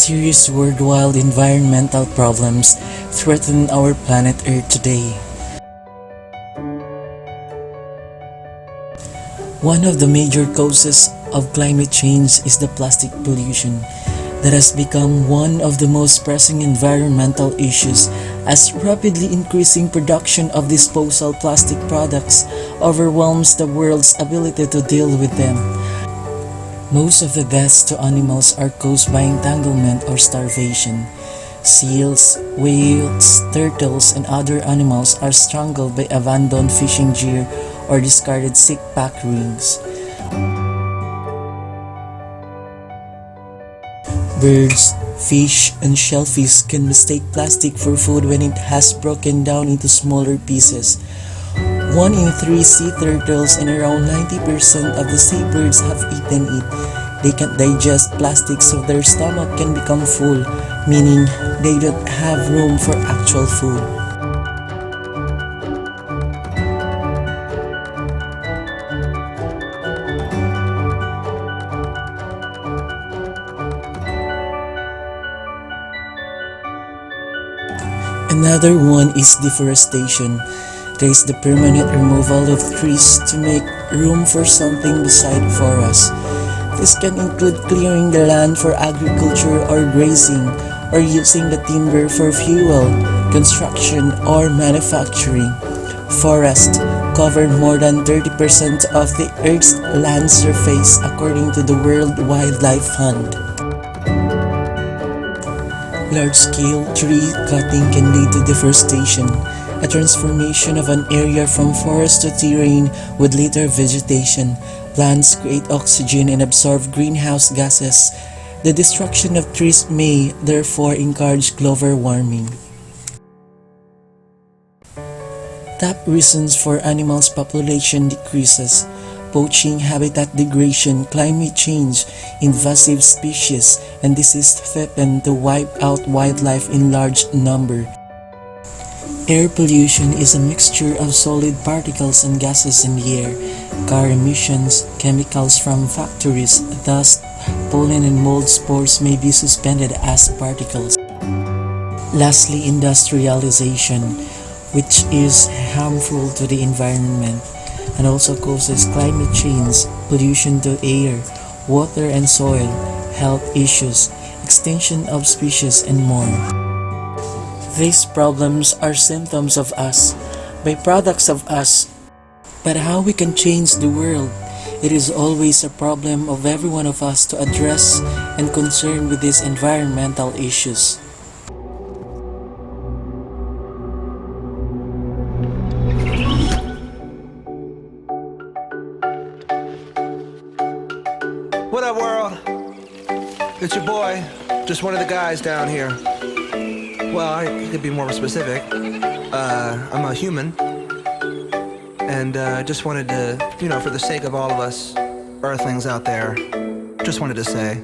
serious worldwide environmental problems threaten our planet Earth today. One of the major causes of climate change is the plastic pollution that has become one of the most pressing environmental issues as rapidly increasing production of disposal plastic products overwhelms the world's ability to deal with them. Most of the deaths to animals are caused by entanglement or starvation. Seals, whales, turtles, and other animals are strangled by abandoned fishing gear or discarded sick pack rings. Birds, fish, and shellfish can mistake plastic for food when it has broken down into smaller pieces. 1 in 3 sea turtles and around 90% of the seabirds have eaten it. They can't digest plastic, so their stomach can become full, meaning they don't have room for actual food. Another one is deforestation. There is the permanent removal of trees to make room for something beside forests. This can include clearing the land for agriculture or grazing, or using the timber for fuel, construction, or manufacturing. Forests cover more than 30% of the Earth's land surface according to the World Wildlife Fund. Large-scale tree cutting can lead to deforestation, a transformation of an area from forest to terrain with later vegetation. Plants create oxygen and absorb greenhouse gases. The destruction of trees may, therefore, encourage global warming. Top reasons for animals' population decreases: poaching, habitat degradation, climate change, invasive species, and disease threaten to wipe out wildlife in large number. Air pollution is a mixture of solid particles and gases in the air. Car emissions, chemicals from factories, dust, pollen, and mold spores may be suspended as particles. Lastly, industrialization, which is harmful to the environment and also causes climate change, pollution to air, water and soil, health issues, extinction of species, and more. These problems are symptoms of us, byproducts of us. But how we can change the world? It is always a problem of every one of us to address and concern with these environmental issues. What up, world? It's your boy, just one of the guys down here. Well, I could be more specific. I'm a human, and just wanted to, for the sake of all of us Earthlings out there, just wanted to say